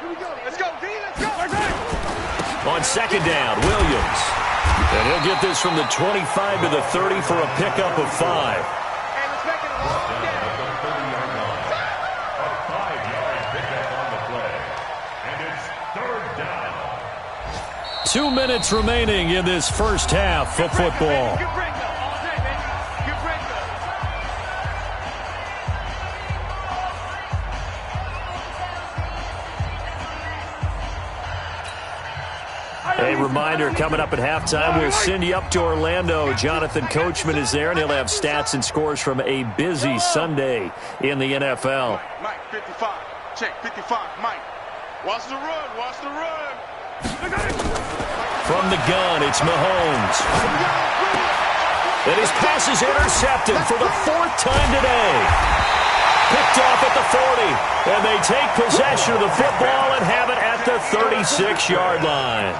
Let's go, D. Let's go. On second down, Williams. And he'll get this from the 25 to the 30 for a pickup of 5. And let's make it a long down. A 5-yard pickup on the play. And it's third down. 2 minutes remaining in this first half of football. Good break up all day, baby. Good break up. A reminder, coming up at halftime, we'll send you up to Orlando. Jonathan Coachman is there, and he'll have stats and scores from a busy Sunday in the NFL. Mike, 55. Check, 55. Mike. Watch the run. Watch the run. From the gun, it's Mahomes. And his pass is intercepted for the 4th time today. Picked off at the 40. And they take possession of the football and have it at the 36-yard line.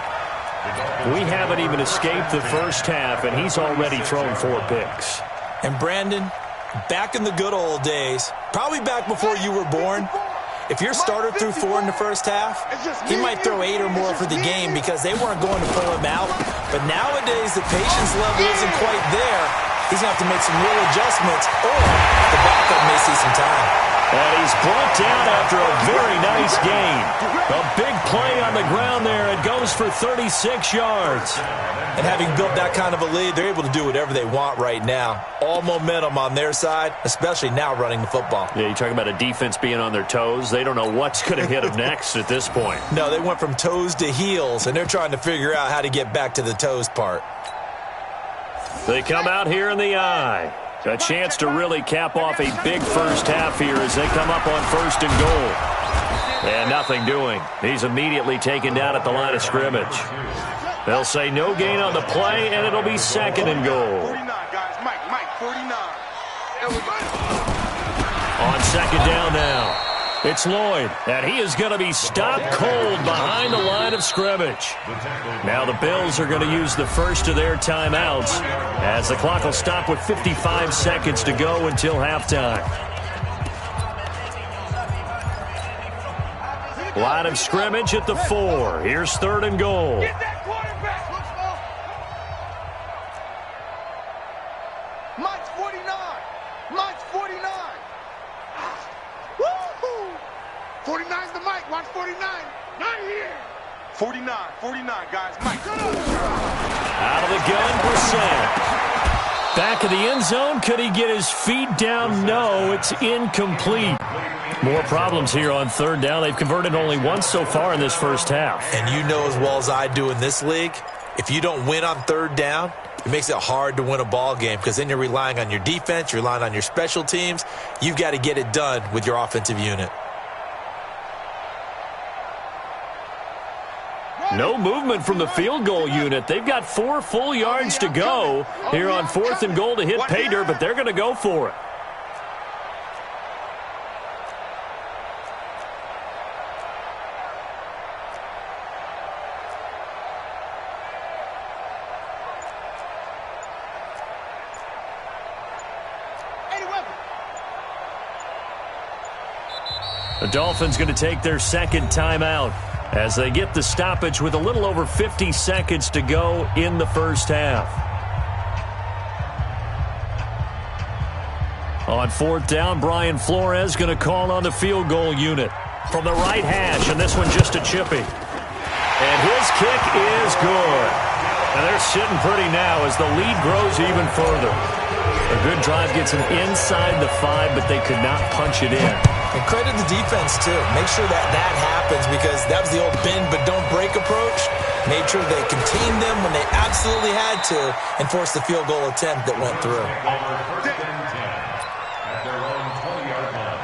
We haven't even escaped the first half, and he's already thrown 4 picks. And Brandon, back in the good old days, probably back before you were born, if your starter threw 4 in the first half, he might throw 8 or more for the game because they weren't going to pull him out. But nowadays, the patience level isn't quite there. He's going to have to make some real adjustments, or the backup may see some time. And he's brought down after a very nice gain. A big play on the ground there. It goes for 36 yards. And having built that kind of a lead, they're able to do whatever they want right now. All momentum on their side, especially now running the football. Yeah, you're talking about a defense being on their toes. They don't know what's going to hit them next at this point. No, they went from toes to heels, and they're trying to figure out how to get back to the toes part. They come out here in the eye. A chance to really cap off a big first half here as they come up on 1st and goal. And nothing doing. He's immediately taken down at the line of scrimmage. They'll say no gain on the play, and it'll be 2nd and goal. 49, guys. Mike, 49. On 2nd down now. It's Lloyd, and he is going to be stopped cold behind the line of scrimmage. Now the Bills are going to use the first of their timeouts as the clock will stop with 55 seconds to go until halftime. Line of scrimmage at the 4. Here's 3rd and goal. Get that quarterback. Mike's 49. Mike's 49. Woo-hoo. 49's the Mike. Watch 49. Not here. 49, guys. Mike. Out of the gun, Brissett. Back of the end zone. Could he get his feet down? No, it's incomplete. More problems here on 3rd down. They've converted only once so far in this first half. And you know as well as I do in this league, if you don't win on 3rd down, it makes it hard to win a ball game because then you're relying on your defense, you're relying on your special teams. You've got to get it done with your offensive unit. No movement from the field goal unit. They've got 4 full yards to go here on 4th and goal to hit pay dirt, but they're going to go for it. The Dolphins going to take their 2nd timeout as they get the stoppage with a little over 50 seconds to go in the first half. On 4th down, Brian Flores going to call on the field goal unit from the right hash, and this one just a chippy. And his kick is good. And they're sitting pretty now as the lead grows even further. A good drive gets them inside the 5, but they could not punch it in. And credit the defense, too. Make sure that happens because that was the old bend but don't break approach. Made sure they contained them when they absolutely had to and forced the field goal attempt that went through. At their own 20-yard line.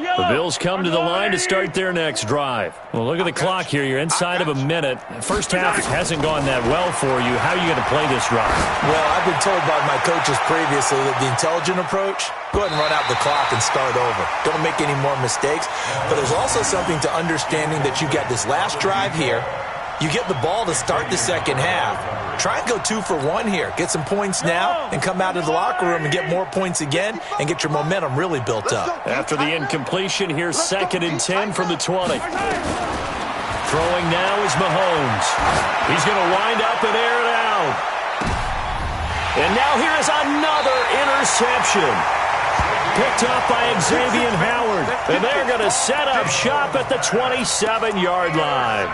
The Bills come to the line to start their next drive. Well, look at the clock here. You're inside of a minute. First half hasn't gone that well for you. How are you going to play this drive? Well, I've been told by my coaches previously that the intelligent approach, go ahead and run out the clock and start over. Don't make any more mistakes. But there's also something to understanding that you got this last drive here. You get the ball to start the second half. Try and go 2 for 1 here. Get some points now and come out of the locker room and get more points again and get your momentum really built up. After the incompletion, here's 2nd and 10 from the 20. Throwing now is Mahomes. He's going to wind up and air it out. And now here is another interception. Picked up by Xavier Howard. And they're going to set up shop at the 27-yard line.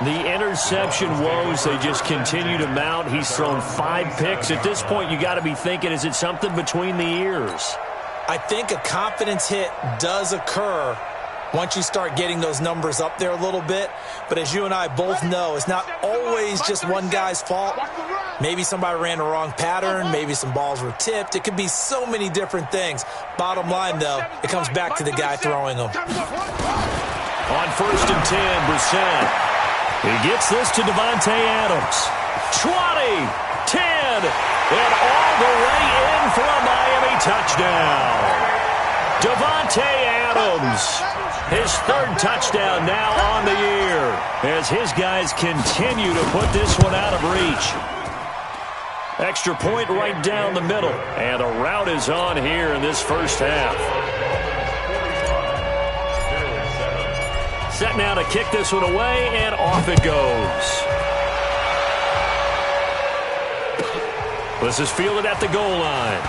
The interception woes, they just continue to mount. He's thrown 5 picks. At this point, you got to be thinking, is it something between the ears? I think a confidence hit does occur once you start getting those numbers up there a little bit. But as you and I both know, it's not always just one guy's fault. Maybe somebody ran the wrong pattern. Maybe some balls were tipped. It could be so many different things. Bottom line, though, it comes back to the guy throwing them. On 1st and 10, Brissett. He gets this to Davante Adams. 20, 10, and all the way in for a Miami touchdown. Davante Adams, his 3rd touchdown now on the year, as his guys continue to put this one out of reach. Extra point right down the middle, and the route is on here in this first half. Set now to kick this one away, and off it goes. This is fielded at the goal line.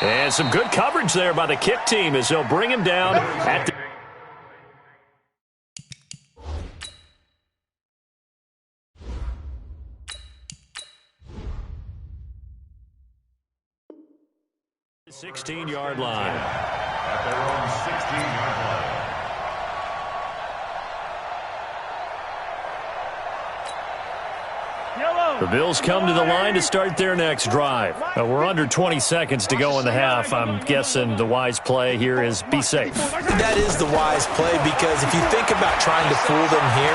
And some good coverage there by the kick team as they'll bring him down at the... ...16-yard line. At their own 16-yard line. The Bills come to the line to start their next drive. We're under 20 seconds to go in the half. I'm guessing the wise play here is be safe. That is the wise play, because if you think about trying to fool them here,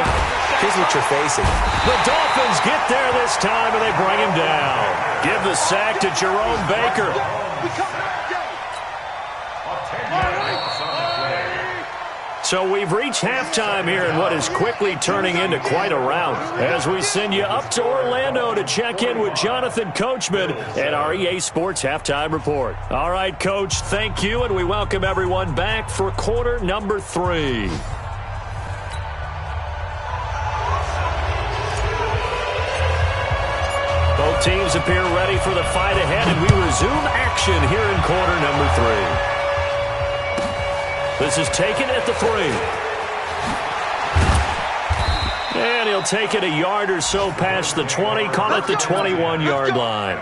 here's what you're facing. The Dolphins get there this time, and they bring him down. Give the sack to Jerome Baker. So we've reached halftime here in what is quickly turning into quite a rout as we send you up to Orlando to check in with Jonathan Coachman at our EA Sports Halftime Report. All right, Coach, thank you, and we welcome everyone back for quarter number 3. Both teams appear ready for the fight ahead, and we resume action here in quarter number 3. This is taken at the 3. And he'll take it a yard or so past the 20, call it the 21-yard line.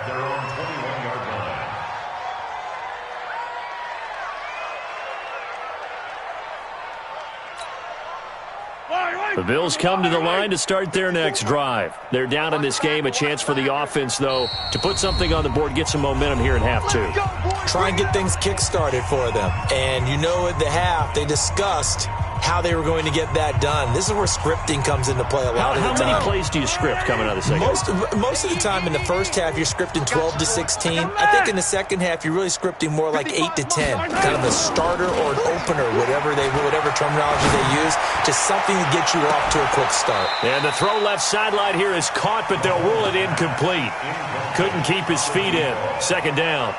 The Bills come to the line to start their next drive. They're down in this game. A chance for the offense, though, to put something on the board, get some momentum here in half 2. Try and get things kick-started for them. And you know at the half, they discussed how they were going to get that done. This is where scripting comes into play a lot of the time. How many plays do you script coming out of the second half? Most of the time in the first half, you're scripting 12 to 16. I think in the second half, you're really scripting more like 8 to 10. Kind of a starter or an opener, whatever terminology they use, just something to get you off to a quick start. And the throw left sideline here is caught, but they'll rule it incomplete. Couldn't keep his feet in. Second down.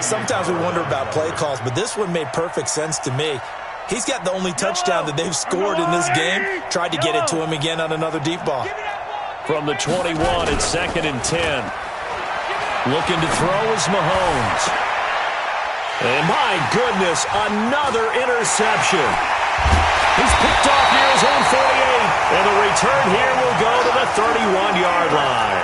Sometimes we wonder about play calls, but this one made perfect sense to me. He's got the only touchdown that they've scored in this game. Tried to get it to him again on another deep ball. From the 21, it's 2nd and 10. Looking to throw is Mahomes. And my goodness, another interception. He's picked off near his own 48. And the return here will go to the 31-yard line.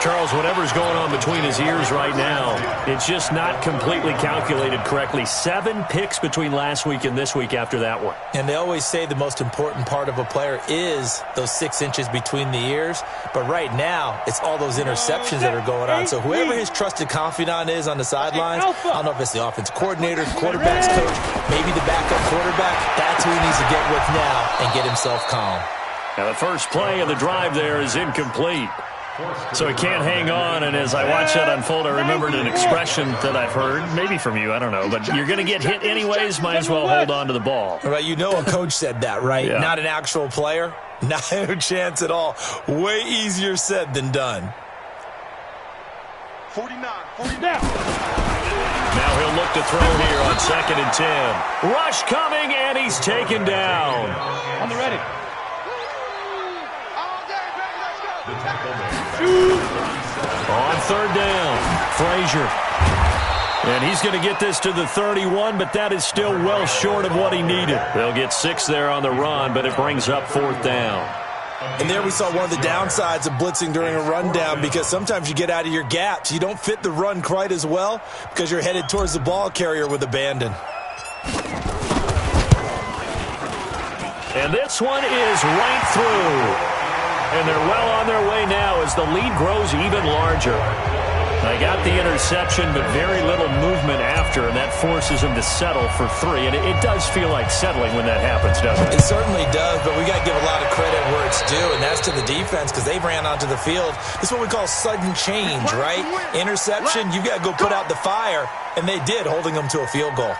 Charles, whatever's going on between his ears right now, it's just not completely calculated correctly. 7 picks between last week and this week after that one. And they always say the most important part of a player is those 6 inches between the ears. But right now, it's all those interceptions that are going on. So whoever his trusted confidant is on the sidelines, I don't know if it's the offense coordinator, quarterback's coach, maybe the backup quarterback, that's who he needs to get with now and get himself calm. Now the first play of the drive there is incomplete. So he can't hang on, and as I watch that unfold, I remembered an expression that I've heard, maybe from you, I don't know, but you're going to get hit anyways, might as well hold on to the ball. Right, you know a coach said that, right? Yeah. Not an actual player. Not a chance at all. Way easier said than done. 49. Now he'll look to throw here on 2nd and 10. Rush coming, and he's taken down. On the ready. On 3rd down, Frazier. And he's going to get this to the 31, but that is still well short of what he needed. They'll get 6 there on the run, but it brings up 4th down. And there we saw one of the downsides of blitzing during a rundown, because sometimes you get out of your gaps. You don't fit the run quite as well because you're headed towards the ball carrier with abandon. And this one is right through. And they're well on their way now as the lead grows even larger. They got the interception, but very little movement after, and that forces them to settle for 3. And it does feel like settling when that happens, doesn't it? It certainly does, but we got to give a lot of credit where it's due, and that's to the defense because they ran onto the field. This is what we call sudden change, right? Interception, you got to go put out the fire, and they did, holding them to a field goal.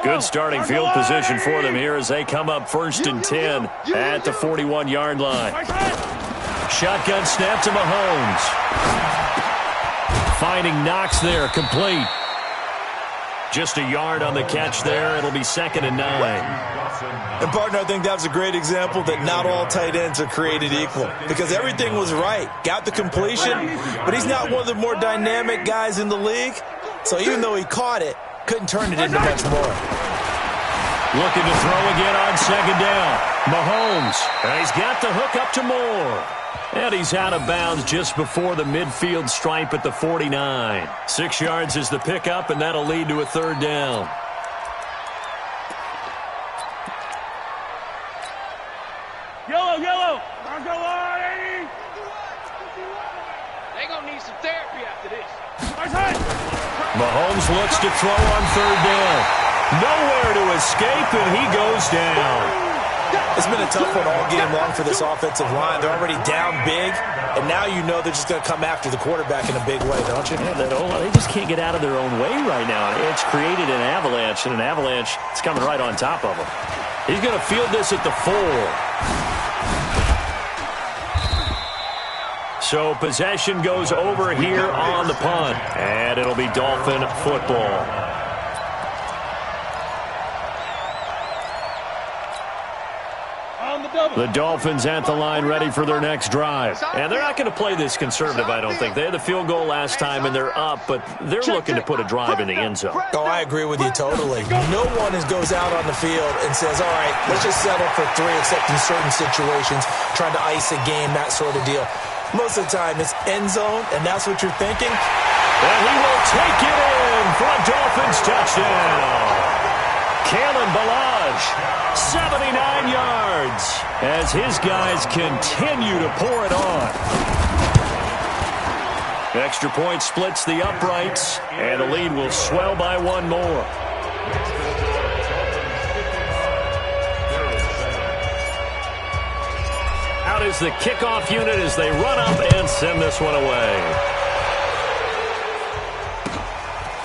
Good starting field position for them here as they come up 1st and 10 at the 41-yard line. Shotgun snap to Mahomes. Finding Knox there, complete. Just a yard on the catch there. It'll be 2nd and 9. And, partner, I think that was a great example that not all tight ends are created equal because everything was right. Got the completion, but he's not one of the more dynamic guys in the league. So even though he caught it, couldn't turn it into much more. Looking to throw again on 2nd down. Mahomes, and he's got the hook up to Moore. And he's out of bounds just before the midfield stripe at the 49. 6 yards is the pickup, and that'll lead to a 3rd down. Yellow. They gonna need some therapy after this. Mahomes looks to throw on 3rd down. Nowhere to escape, and he goes down. It's been a tough one all game long for this offensive line. They're already down big, and now you know they're just going to come after the quarterback in a big way, don't you? Yeah, they just can't get out of their own way right now. It's created an avalanche, and an avalanche is coming right on top of them. He's going to field this at the 4. So possession goes over here on the punt, and it'll be Dolphin football. The Dolphins at the line ready for their next drive. And they're not going to play this conservative, I don't think. They had the field goal last time, and they're up, but they're looking to put a drive in the end zone. Oh, I agree with you totally. No one goes out on the field and says, all right, let's just settle for 3, except in certain situations, trying to ice a game, that sort of deal. Most of the time, it's end zone, and that's what you're thinking. And he will take it in for a Dolphins touchdown. Kalen Ballage, 79 yards, as his guys continue to pour it on. Extra point splits the uprights, and the lead will swell by 1 more. Out is the kickoff unit as they run up and send this one away.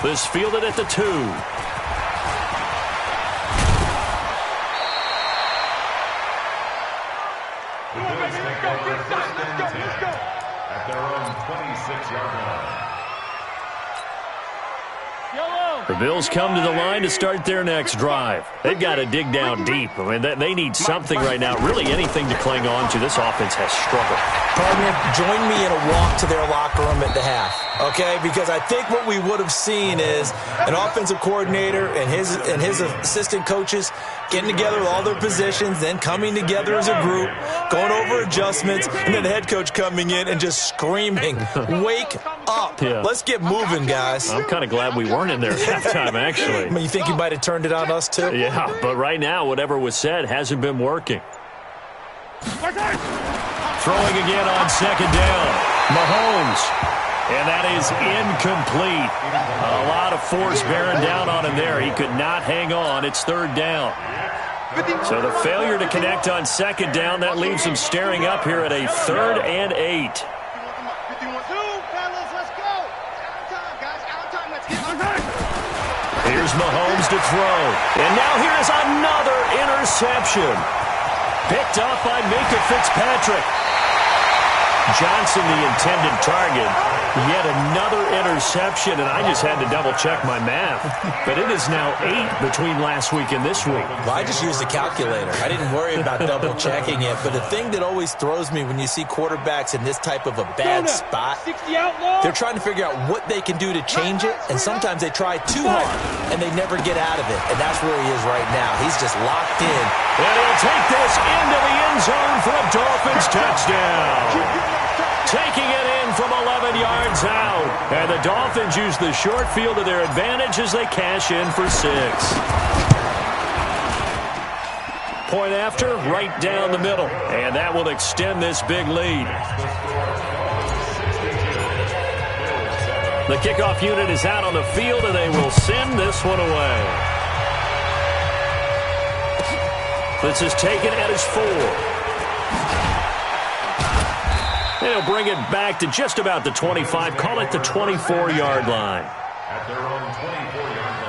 This fielded at the 2. At their own 26-yard line. The Bills come to the line to start their next drive. They've got to dig down deep. I mean, they need something right now, really anything to cling on to. This offense has struggled. Partner, join me in a walk to their locker room at the half, okay? Because I think what we would have seen is an offensive coordinator and his assistant coaches getting together with all their positions, then coming together as a group, going over adjustments, and then the head coach coming in and just screaming, wake up. Yeah. Let's get moving, guys. I'm kind of glad we weren't in there at halftime, actually. I mean, you think he might have turned it on us, too? Yeah, but right now, whatever was said hasn't been working. Throwing again on 2nd down. Mahomes. And that is incomplete. A lot of force bearing down on him there. He could not hang on. It's third down. So the failure to connect on second down, that leaves him staring up here at a 3rd and 8. Here's Mahomes to throw. And now here is another interception. Picked up by Minka Fitzpatrick. Johnson, the intended target. Yet another interception, and I just had to double-check my math. But it is now 8 between last week and this week. Well, I just used a calculator. I didn't worry about double-checking it. But the thing that always throws me when you see quarterbacks in this type of a bad spot, they're trying to figure out what they can do to change it, and sometimes they try too hard, and they never get out of it. And that's where he is right now. He's just locked in. And he'll take this into the end zone for a Dolphins touchdown. Taking it in from 11 yards out. And the Dolphins use the short field to their advantage as they cash in for 6. Point after, right down the middle. And that will extend this big lead. The kickoff unit is out on the field, and they will send this one away. This is taken at his 4. They'll bring it back to just about the 25. Call it the 24-yard line. At their own 24-yard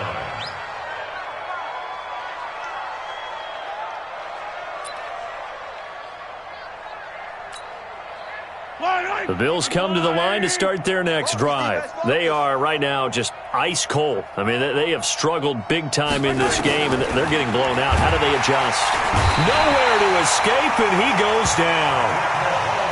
line. The Bills come to the line to start their next drive. They are right now just ice cold. I mean, they have struggled big time in this game, and they're getting blown out. How do they adjust? Nowhere to escape, and he goes down.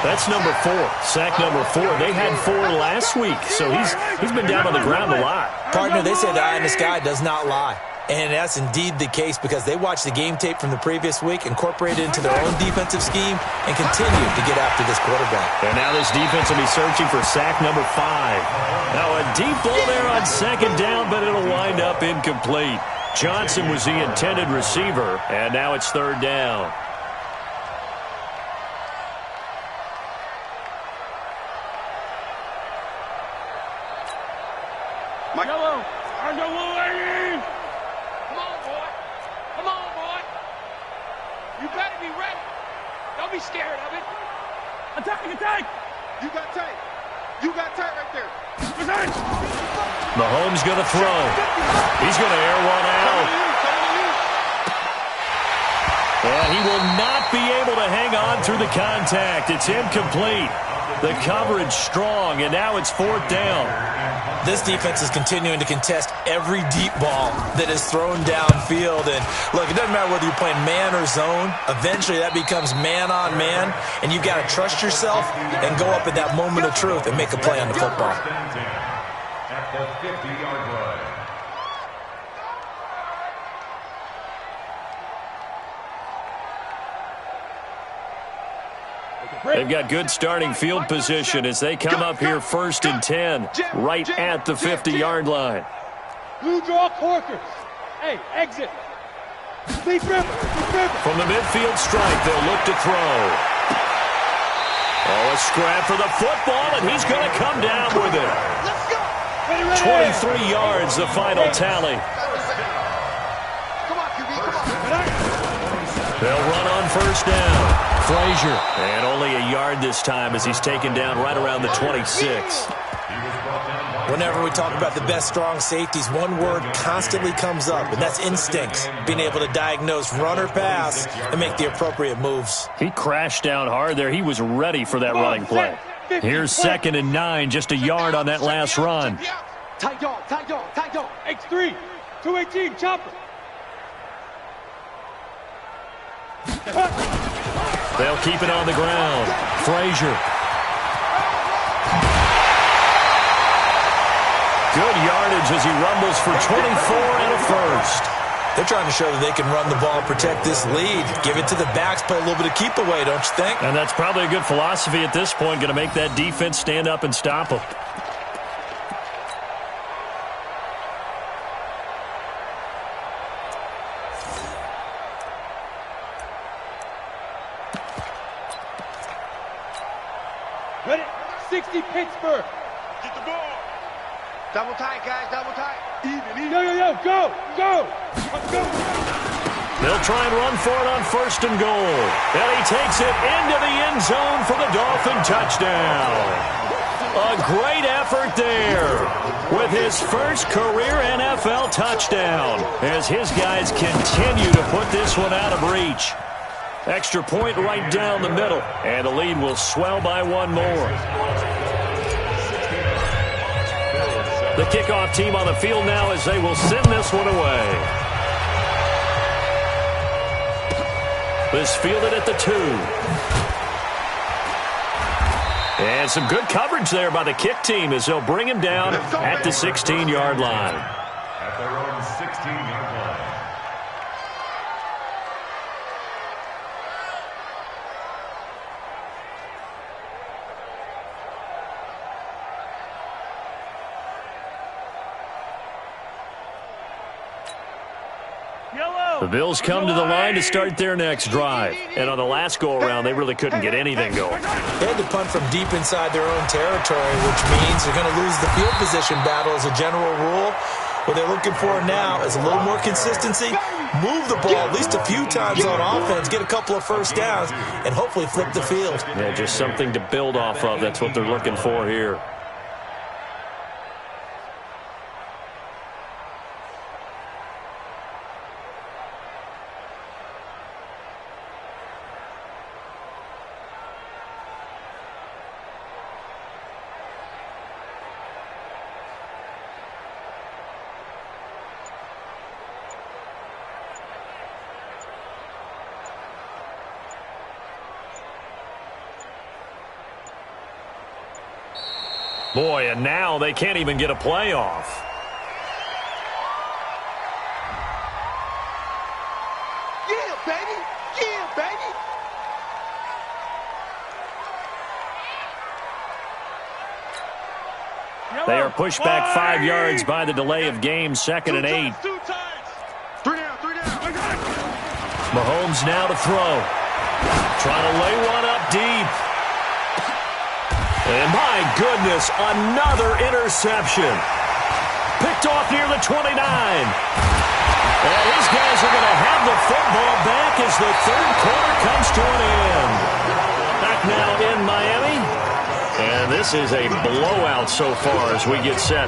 That's number 4, sack number 4. They had 4 last week, so he's been down on the ground a lot. Partner, they say the eye in the sky does not lie. And that's indeed the case because they watched the game tape from the previous week, incorporated it into their own defensive scheme, and continued to get after this quarterback. And now this defense will be searching for sack number 5. Now a deep ball there on second down, but it'll wind up incomplete. Johnson was the intended receiver, and now it's third down. Yellow, on the way. Come on, boy. Come on, boy. You better be ready. Don't be scared of it. Attack. You got tight. right there. Mahomes going to throw. He's going to air one out. And he will not be able to hang on through the contact. It's incomplete. The coverage strong, and now it's fourth down. This defense is continuing to contest every deep ball that is thrown downfield. And, look, it doesn't matter whether you're playing man or zone. Eventually, that becomes man-on-man, and you've got to trust yourself and go up at that moment of truth and make a play on the football. At the 50-yard line. They've got good starting field position as they come up here 1st and 10, right at the 50-yard line. Blue draw Corkers. Hey, exit. Deep river. From the midfield stripe, they'll look to throw. Oh, a scrap for the football, and he's going to come down with it. 23 yards, the final tally. They'll run on first down. Frazier, and only a yard this time as he's taken down right around the 26. Whenever we talk about the best strong safeties, one word constantly comes up, and that's instincts. Being able to diagnose run or pass and make the appropriate moves. He crashed down hard there. He was ready for that running play. Here's 2nd and 9, just a yard on that last run. Tight dog. X3, 218, chopper. They'll keep it on the ground. Frazier. Good yardage as he rumbles for 24 and a first. They're trying to show that they can run the ball and protect this lead. Give it to the backs, play a little bit of keep away, don't you think? And that's probably a good philosophy at this point, going to make that defense stand up and stop them. Ready? 60 Pittsburgh. Get the ball. Double tight, guys. Double tight. Even. Yo, go. Let's go. They'll try and run for it on 1st and goal. And he takes it into the end zone for the Dolphin touchdown. A great effort there with his first career NFL touchdown as his guys continue to put this one out of reach. Extra point right down the middle, and the lead will swell by one more. The kickoff team on the field now as they will send this one away. This fielded at the 2. And some good coverage there by the kick team as they'll bring him down at the 16-yard line. At their own 16-yard line. The Bills come to the line to start their next drive. And on the last go-around, they really couldn't get anything going. They had to punt from deep inside their own territory, which means they're going to lose the field position battle as a general rule. What they're looking for now is a little more consistency, move the ball at least a few times on offense, get a couple of first downs, and hopefully flip the field. Yeah, just something to build off of. That's what they're looking for here. Boy, and now they can't even get a play off. Yeah, baby. Yeah, baby. They are pushed back 5 yards by the delay of game, 2nd and 8. 2 times. 3 down. Mahomes now to throw. Trying to lay one up deep. And my goodness, another interception. Picked off near the 29. And his guys are going to have the football back as the 3rd quarter comes to an end. Back now in Miami. And this is a blowout so far as we get set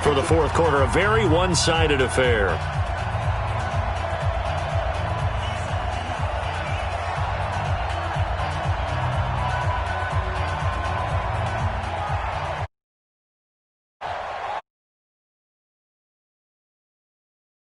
for the 4th quarter. A very one-sided affair.